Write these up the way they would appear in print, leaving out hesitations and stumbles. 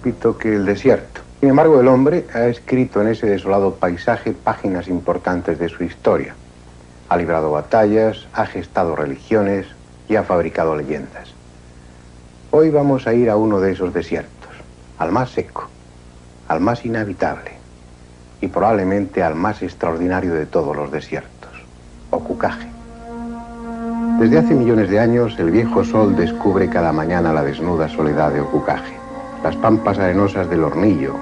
inhóspito que el desierto. Sin embargo, el hombre ha escrito en ese desolado paisaje páginas importantes de su historia. Ha librado batallas, ha gestado religiones y ha fabricado leyendas. Hoy vamos a ir a uno de esos desiertos, al más seco, al más inhabitable y probablemente al más extraordinario de todos los desiertos, Okukage. Desde hace millones de años, el viejo sol descubre cada mañana la desnuda soledad de Okukage. Las pampas arenosas del Hornillo,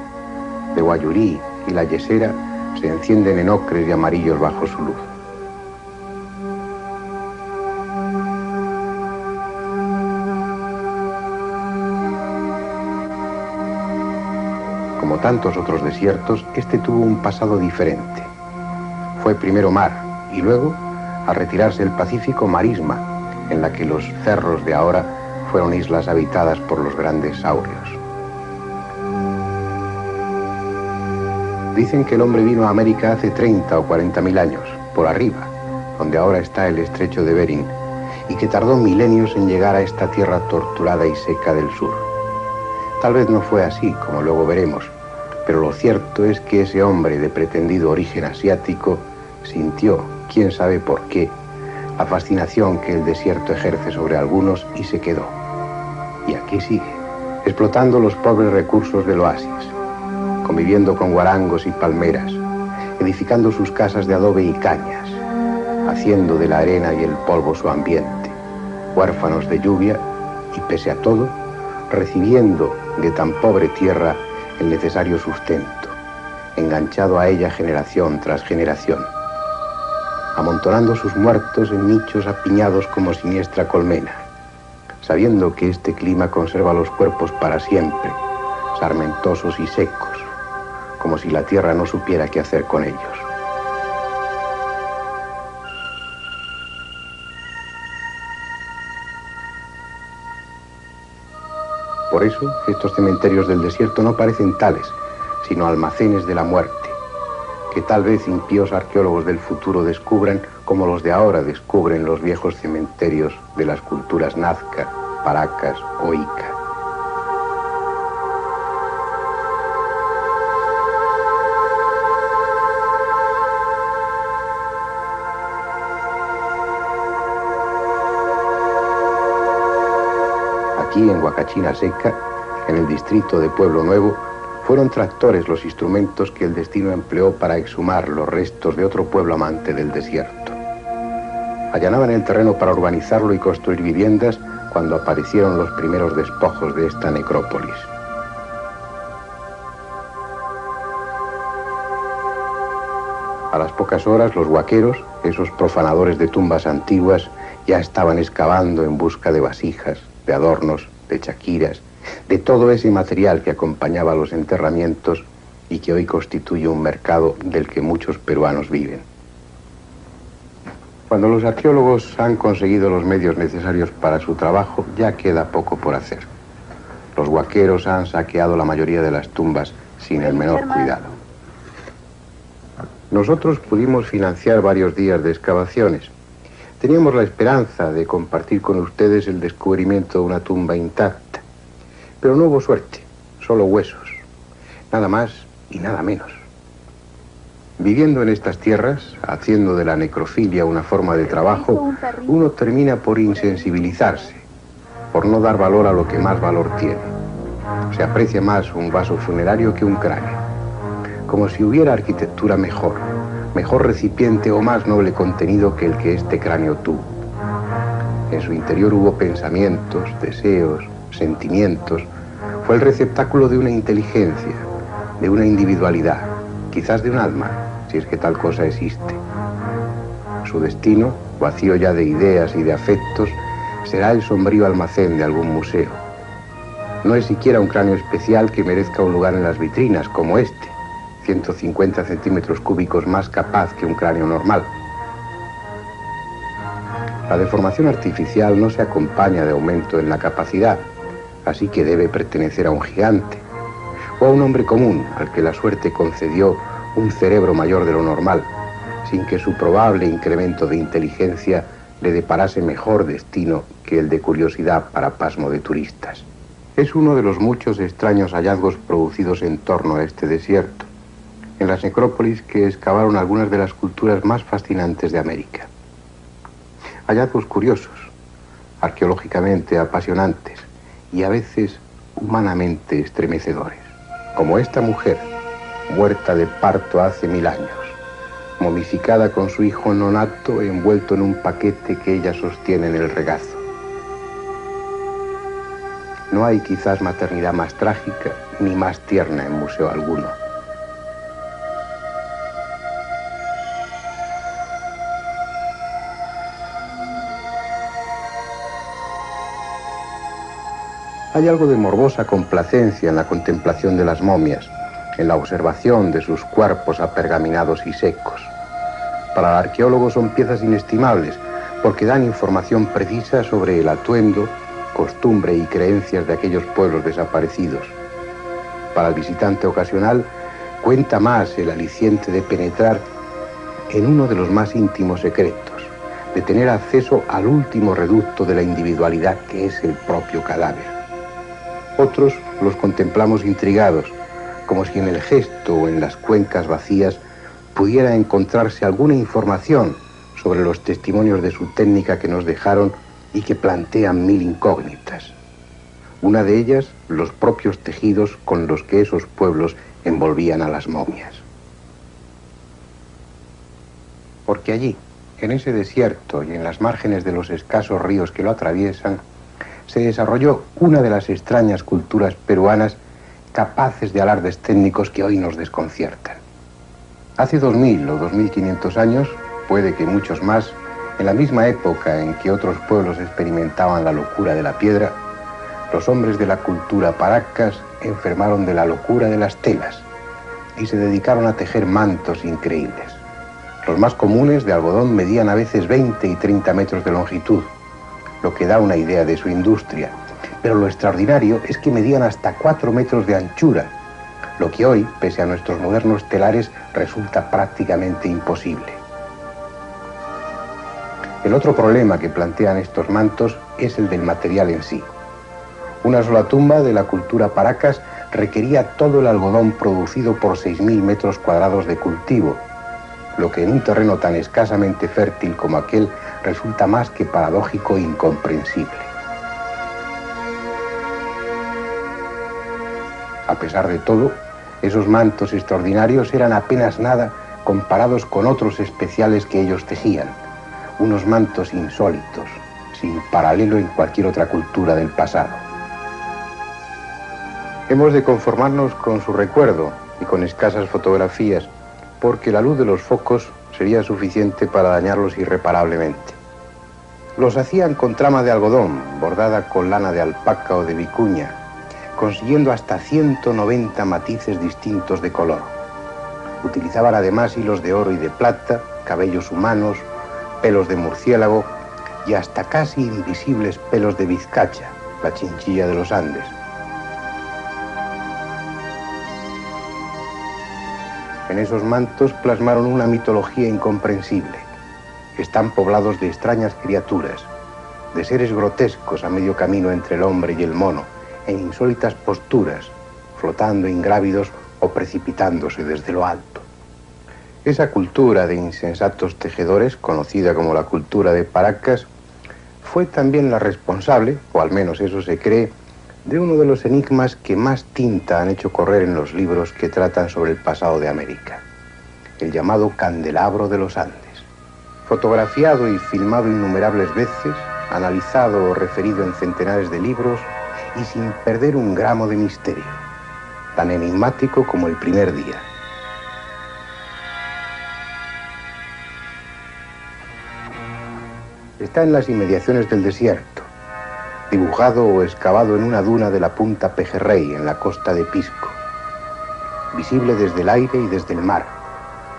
de Guayurí y la Yesera se encienden en ocres y amarillos bajo su luz. Como tantos otros desiertos, este tuvo un pasado diferente. Fue primero mar y luego, al retirarse el Pacífico, marisma, en la que los cerros de ahora fueron islas habitadas por los grandes saurios. Dicen que el hombre vino a América hace 30 o 40.000 años, por arriba, donde ahora está el estrecho de Bering, y que tardó milenios en llegar a esta tierra torturada y seca del sur. Tal vez no fue así, como luego veremos, pero lo cierto es que ese hombre de pretendido origen asiático sintió, quién sabe por qué, la fascinación que el desierto ejerce sobre algunos y se quedó. Y aquí sigue, explotando los pobres recursos del oasis, conviviendo con guarangos y palmeras, edificando sus casas de adobe y cañas, haciendo de la arena y el polvo su ambiente, huérfanos de lluvia y, pese a todo, recibiendo de tan pobre tierra el necesario sustento, enganchado a ella generación tras generación, amontonando sus muertos en nichos apiñados como siniestra colmena, sabiendo que este clima conserva los cuerpos para siempre, sarmentosos y secos, como si la tierra no supiera qué hacer con ellos. Por eso, estos cementerios del desierto no parecen tales, sino almacenes de la muerte, que tal vez impíos arqueólogos del futuro descubran como los de ahora descubren los viejos cementerios de las culturas Nazca, Paracas o Ica. Aquí en Huacachina Seca, en el distrito de Pueblo Nuevo, fueron tractores los instrumentos que el destino empleó para exhumar los restos de otro pueblo amante del desierto. Allanaban el terreno para urbanizarlo y construir viviendas cuando aparecieron los primeros despojos de esta necrópolis. A las pocas horas, los huaqueros, esos profanadores de tumbas antiguas, ya estaban excavando en busca de vasijas, de adornos, de chaquiras, de todo ese material que acompañaba a los enterramientos y que hoy constituye un mercado del que muchos peruanos viven. Cuando los arqueólogos han conseguido los medios necesarios para su trabajo, ya queda poco por hacer. Los huaqueros han saqueado la mayoría de las tumbas sin el menor cuidado. Nosotros pudimos financiar varios días de excavaciones. Teníamos la esperanza de compartir con ustedes el descubrimiento de una tumba intacta. Pero no hubo suerte, solo huesos. Nada más y nada menos. Viviendo en estas tierras, haciendo de la necrofilia una forma de trabajo, uno termina por insensibilizarse, por no dar valor a lo que más valor tiene. Se aprecia más un vaso funerario que un cráneo. Como si hubiera arquitectura mejor recipiente o más noble contenido que el que este cráneo tuvo. En su interior hubo pensamientos, deseos, sentimientos. Fue el receptáculo de una inteligencia, de una individualidad, quizás de un alma, si es que tal cosa existe. Su destino, vacío ya de ideas y de afectos, será el sombrío almacén de algún museo. No es siquiera un cráneo especial que merezca un lugar en las vitrinas, como este, 150 centímetros cúbicos más capaz que un cráneo normal. La deformación artificial no se acompaña de aumento en la capacidad, así que debe pertenecer a un gigante, o a un hombre común al que la suerte concedió un cerebro mayor de lo normal, sin que su probable incremento de inteligencia le deparase mejor destino que el de curiosidad para pasmo de turistas. Es uno de los muchos extraños hallazgos producidos en torno a este desierto, en las necrópolis que excavaron algunas de las culturas más fascinantes de América. Hallazgos curiosos, arqueológicamente apasionantes y a veces humanamente estremecedores, como esta mujer, muerta de parto hace 1000 años, momificada con su hijo nonato envuelto en un paquete que ella sostiene en el regazo. No hay quizás maternidad más trágica ni más tierna en museo alguno. Hay algo de morbosa complacencia en la contemplación de las momias, en la observación de sus cuerpos apergaminados y secos. Para el arqueólogo son piezas inestimables, porque dan información precisa sobre el atuendo, costumbre y creencias de aquellos pueblos desaparecidos. Para el visitante ocasional, cuenta más el aliciente de penetrar en uno de los más íntimos secretos, de tener acceso al último reducto de la individualidad que es el propio cadáver. Otros los contemplamos intrigados, como si en el gesto o en las cuencas vacías pudiera encontrarse alguna información sobre los testimonios de su técnica que nos dejaron y que plantean 1000 incógnitas. Una de ellas, los propios tejidos con los que esos pueblos envolvían a las momias. Porque allí, en ese desierto y en las márgenes de los escasos ríos que lo atraviesan, se desarrolló una de las extrañas culturas peruanas capaces de alardes técnicos que hoy nos desconciertan. Hace 2000 o 2500 años, puede que muchos más, en la misma época en que otros pueblos experimentaban la locura de la piedra, los hombres de la cultura paracas enfermaron de la locura de las telas y se dedicaron a tejer mantos increíbles. Los más comunes de algodón medían a veces 20 y 30 metros de longitud, lo que da una idea de su industria, pero lo extraordinario es que medían hasta 4 metros de anchura, lo que hoy, pese a nuestros modernos telares, resulta prácticamente imposible. El otro problema que plantean estos mantos es el del material en sí. Una sola tumba de la cultura paracas requería todo el algodón producido por 6000 metros cuadrados de cultivo, lo que en un terreno tan escasamente fértil como aquel resulta más que paradójico e incomprensible. A pesar de todo, esos mantos extraordinarios eran apenas nada comparados con otros especiales que ellos tejían, unos mantos insólitos, sin paralelo en cualquier otra cultura del pasado. Hemos de conformarnos con su recuerdo y con escasas fotografías, porque la luz de los focos sería suficiente para dañarlos irreparablemente. Los hacían con trama de algodón, bordada con lana de alpaca o de vicuña, consiguiendo hasta 190 matices distintos de color. Utilizaban además hilos de oro y de plata, cabellos humanos, pelos de murciélago y hasta casi invisibles pelos de vizcacha, la chinchilla de los Andes. En esos mantos plasmaron una mitología incomprensible. Están poblados de extrañas criaturas, de seres grotescos a medio camino entre el hombre y el mono, en insólitas posturas, flotando ingrávidos o precipitándose desde lo alto. Esa cultura de insensatos tejedores, conocida como la cultura de Paracas, fue también la responsable, o al menos eso se cree, de uno de los enigmas que más tinta han hecho correr en los libros que tratan sobre el pasado de América, el llamado Candelabro de los Andes. Fotografiado y filmado innumerables veces, analizado o referido en centenares de libros y sin perder un gramo de misterio, tan enigmático como el primer día. Está en las inmediaciones del desierto, dibujado o excavado en una duna de la punta Pejerrey, en la costa de Pisco, visible desde el aire y desde el mar,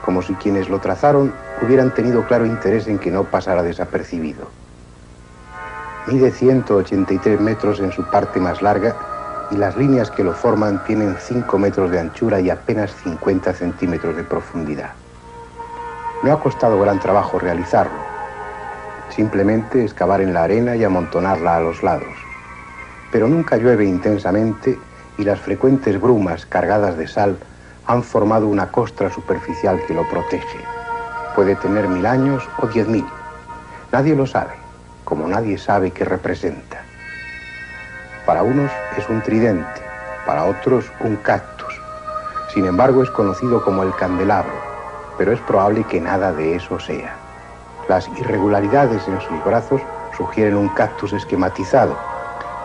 como si quienes lo trazaron hubieran tenido claro interés en que no pasara desapercibido. Mide 183 metros en su parte más larga y las líneas que lo forman tienen 5 metros de anchura y apenas 50 centímetros de profundidad. No ha costado gran trabajo realizarlo. Simplemente excavar en la arena y amontonarla a los lados. pero nunca llueve intensamente y las frecuentes brumas cargadas de sal han formado una costra superficial que lo protege. Puede tener 1000 años o 10.000. Nadie lo sabe, como nadie sabe qué representa. Para unos es un tridente, para otros un cactus. Sin embargo, es conocido como el candelabro, pero es probable que nada de eso sea. Las irregularidades en sus brazos sugieren un cactus esquematizado,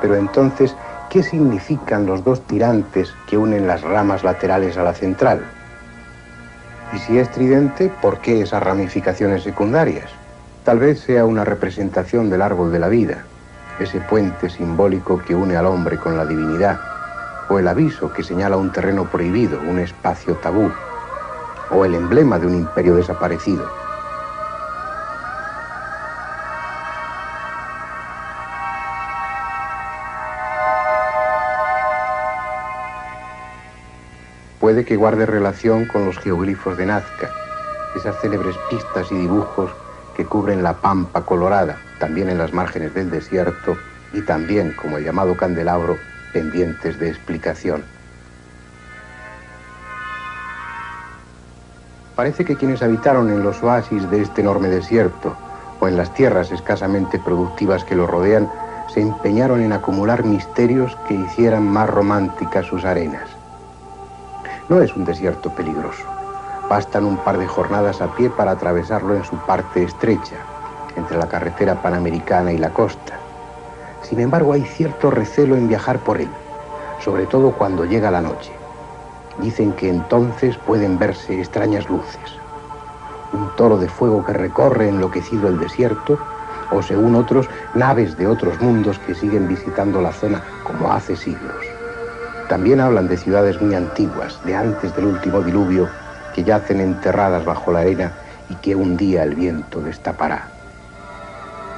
pero entonces, ¿qué significan los dos tirantes que unen las ramas laterales a la central? Y si es tridente, ¿por qué esas ramificaciones secundarias? Tal vez sea una representación del árbol de la vida, ese puente simbólico que une al hombre con la divinidad, o el aviso que señala un terreno prohibido, un espacio tabú, o el emblema de un imperio desaparecido. Puede que guarde relación con los geoglifos de Nazca, esas célebres pistas y dibujos que cubren la pampa colorada, también en las márgenes del desierto y también, como el llamado candelabro, pendientes de explicación. Parece que quienes habitaron en los oasis de este enorme desierto o en las tierras escasamente productivas que lo rodean se empeñaron en acumular misterios que hicieran más románticas sus arenas. No es un desierto peligroso. Bastan un par de jornadas a pie para atravesarlo en su parte estrecha, entre la carretera panamericana y la costa. Sin embargo, hay cierto recelo en viajar por él, sobre todo cuando llega la noche. Dicen que entonces pueden verse extrañas luces. Un toro de fuego que recorre enloquecido el desierto, o según otros, naves de otros mundos que siguen visitando la zona como hace siglos. También hablan de ciudades muy antiguas, de antes del último diluvio, que yacen enterradas bajo la arena y que un día el viento destapará.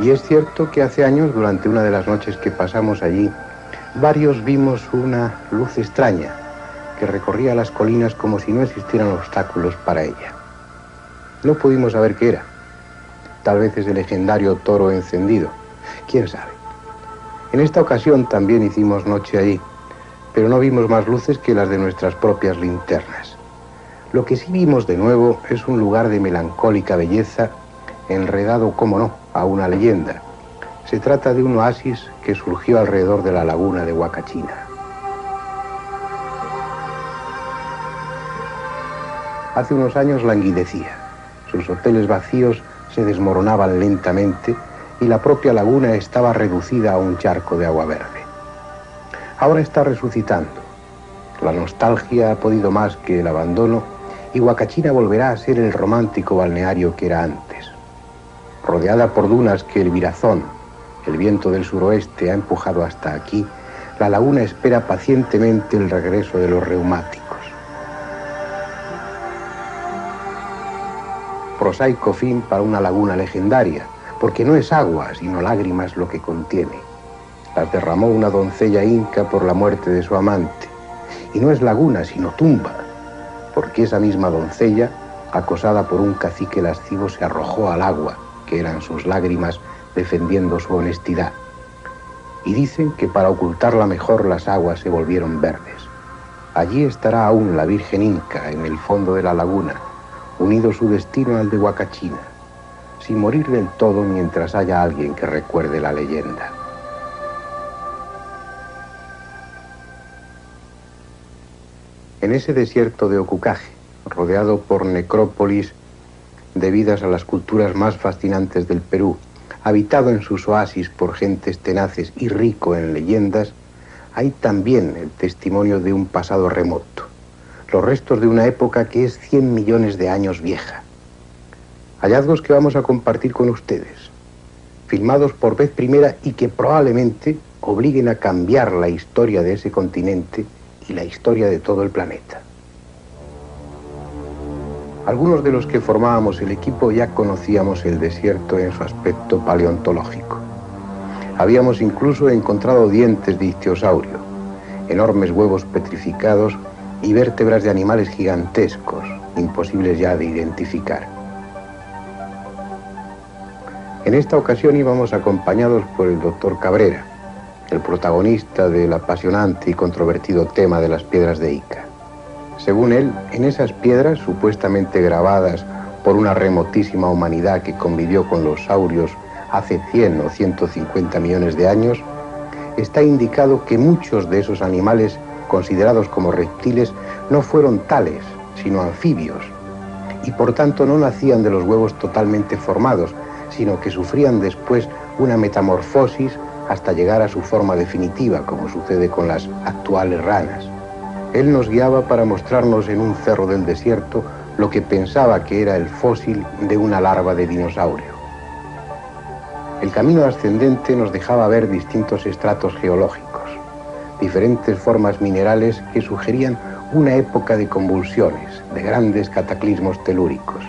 Y es cierto que hace años, durante una de las noches que pasamos allí, varios vimos una luz extraña que recorría las colinas como si no existieran obstáculos para ella. No pudimos saber qué era. Tal vez es el legendario toro encendido. ¿Quién sabe? En esta ocasión también hicimos noche allí, pero no vimos más luces que las de nuestras propias linternas. Lo que sí vimos de nuevo es un lugar de melancólica belleza, enredado, cómo no, a una leyenda. Se trata de un oasis que surgió alrededor de la laguna de Huacachina. Hace unos años languidecía. Sus hoteles vacíos se desmoronaban lentamente y la propia laguna estaba reducida a un charco de agua verde. Ahora está resucitando. La nostalgia ha podido más que el abandono y Huacachina volverá a ser el romántico balneario que era antes. Rodeada por dunas que el virazón, el viento del suroeste, ha empujado hasta aquí, la laguna espera pacientemente el regreso de los reumáticos. Prosaico fin para una laguna legendaria, porque no es agua, sino lágrimas lo que contiene. Las derramó una doncella inca por la muerte de su amante. Y no es laguna, sino tumba, porque esa misma doncella, acosada por un cacique lascivo, se arrojó al agua, que eran sus lágrimas, defendiendo su honestidad. Y dicen que para ocultarla mejor las aguas se volvieron verdes. Allí estará aún la Virgen Inca, en el fondo de la laguna, unido su destino al de Huacachina, sin morir del todo mientras haya alguien que recuerde la leyenda. En ese desierto de Ocucaje, rodeado por necrópolis debidas a las culturas más fascinantes del Perú, habitado en sus oasis por gentes tenaces y rico en leyendas, hay también el testimonio de un pasado remoto, los restos de una época que es 100 millones de años vieja. Hallazgos que vamos a compartir con ustedes, filmados por vez primera y que probablemente obliguen a cambiar la historia de ese continente y la historia de todo el planeta. Algunos de los que formábamos el equipo ya conocíamos el desierto en su aspecto paleontológico. Habíamos incluso encontrado dientes de ictiosaurio, enormes huevos petrificados y vértebras de animales gigantescos, imposibles ya de identificar. En esta ocasión íbamos acompañados por el doctor Cabrera. el protagonista del apasionante y controvertido tema de las piedras de Ica. Según él, en esas piedras, supuestamente grabadas por una remotísima humanidad que convivió con los saurios hace 100 o 150 millones de años, está indicado que muchos de esos animales, considerados como reptiles, no fueron tales, sino anfibios, y por tanto no nacían de los huevos totalmente formados, sino que sufrían después una metamorfosis hasta llegar a su forma definitiva, como sucede con las actuales ranas. Él nos guiaba para mostrarnos en un cerro del desierto lo que pensaba que era el fósil de una larva de dinosaurio. El camino ascendente nos dejaba ver distintos estratos geológicos, diferentes formas minerales que sugerían una época de convulsiones, de grandes cataclismos telúricos.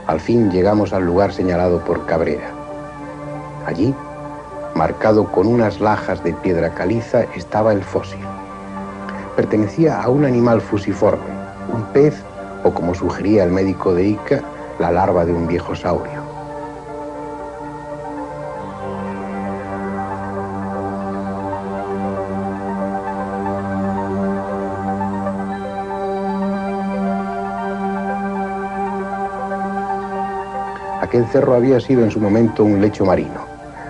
Al fin llegamos al lugar señalado por Cabrera. Allí, marcado con unas lajas de piedra caliza, estaba el fósil. Pertenecía a un animal fusiforme, un pez, o como sugería el médico de Ica, la larva de un viejo saurio. Aquel cerro había sido en su momento un lecho marino,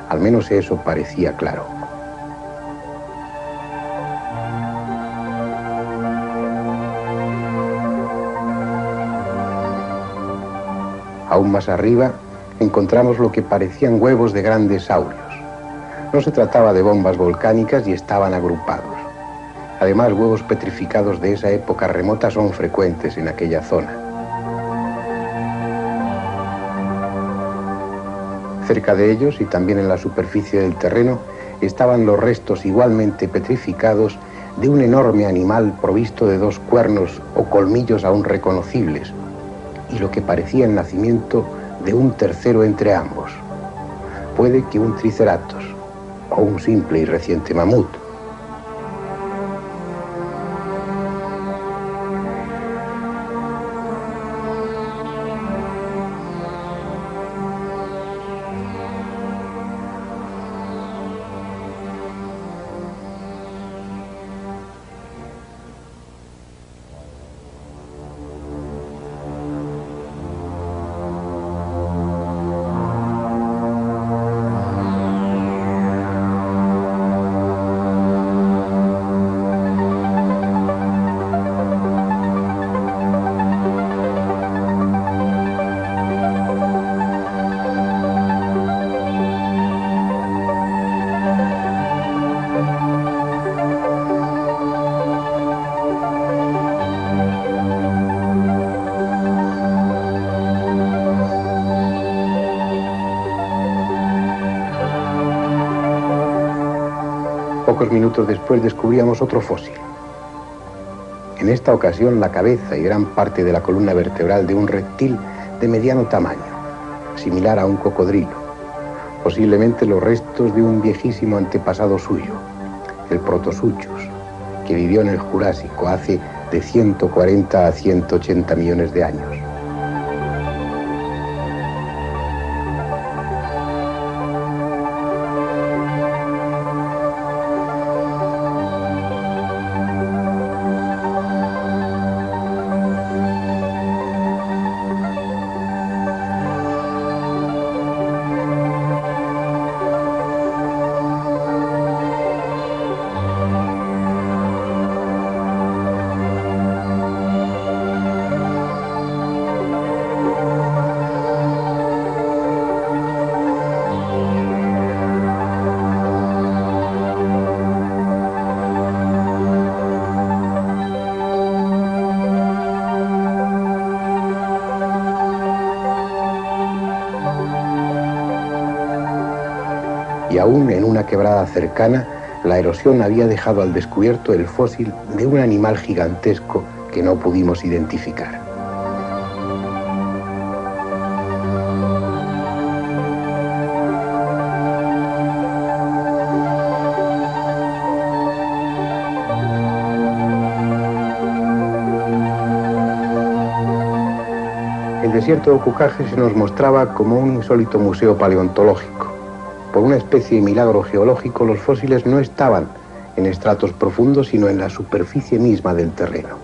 al menos eso parecía claro. Aún más arriba encontramos lo que parecían huevos de grandes saurios. No se trataba de bombas volcánicas y estaban agrupados. Además, huevos petrificados de esa época remota son frecuentes en aquella zona. Cerca de ellos, y también en la superficie del terreno, estaban los restos igualmente petrificados de un enorme animal provisto de 2 cuernos o colmillos aún reconocibles, y lo que parecía el nacimiento de un tercero entre ambos. Puede que un triceratops, o un simple y reciente mamut. Pocos minutos después descubríamos otro fósil. En esta ocasión la cabeza y gran parte de la columna vertebral de un reptil de mediano tamaño, similar a un cocodrilo, posiblemente los restos de un viejísimo antepasado suyo, el Protosuchus, que vivió en el Jurásico hace de 140 a 180 millones de años. Y aún en una quebrada cercana, la erosión había dejado al descubierto el fósil de un animal gigantesco que no pudimos identificar. El desierto de Ocucaje se nos mostraba como un insólito museo paleontológico. Por una especie de milagro geológico, los fósiles no estaban en estratos profundos, sino en la superficie misma del terreno.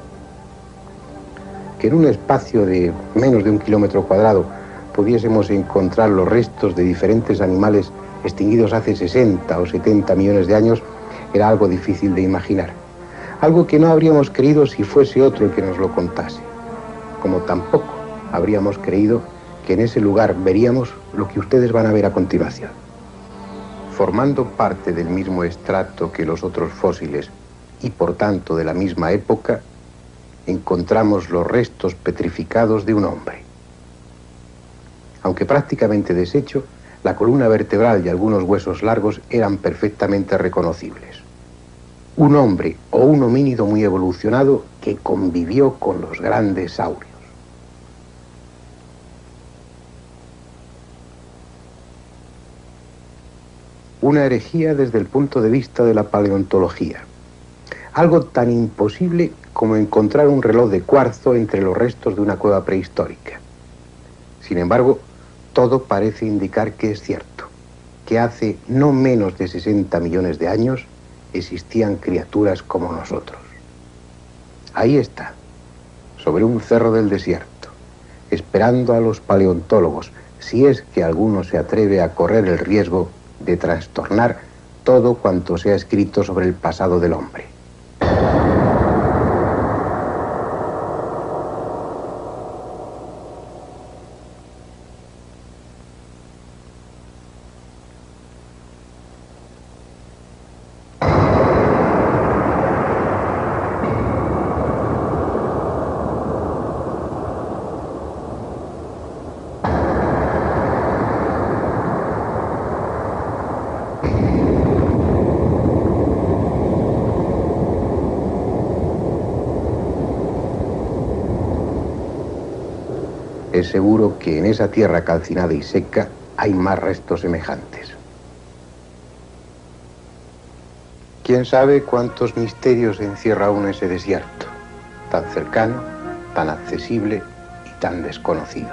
Que en un espacio de menos de 1 kilómetro cuadrado pudiésemos encontrar los restos de diferentes animales extinguidos hace 60 o 70 millones de años era algo difícil de imaginar. Algo que no habríamos creído si fuese otro el que nos lo contase. Como tampoco habríamos creído que en ese lugar veríamos lo que ustedes van a ver a continuación. Formando parte del mismo estrato que los otros fósiles y por tanto de la misma época, encontramos los restos petrificados de un hombre. Aunque prácticamente deshecho, la columna vertebral y algunos huesos largos eran perfectamente reconocibles. Un hombre o un homínido muy evolucionado que convivió con los grandes saurios. Una herejía desde el punto de vista de la paleontología. Algo tan imposible como encontrar un reloj de cuarzo entre los restos de una cueva prehistórica. Sin embargo, todo parece indicar que es cierto, que hace no menos de 60 millones de años existían criaturas como nosotros. Ahí está, sobre un cerro del desierto, esperando a los paleontólogos, si es que alguno se atreve a correr el riesgo de trastornar todo cuanto se ha escrito sobre el pasado del hombre. Es seguro que en esa tierra calcinada y seca hay más restos semejantes. ¿Quién sabe cuántos misterios encierra aún ese desierto, tan cercano, tan accesible y tan desconocido?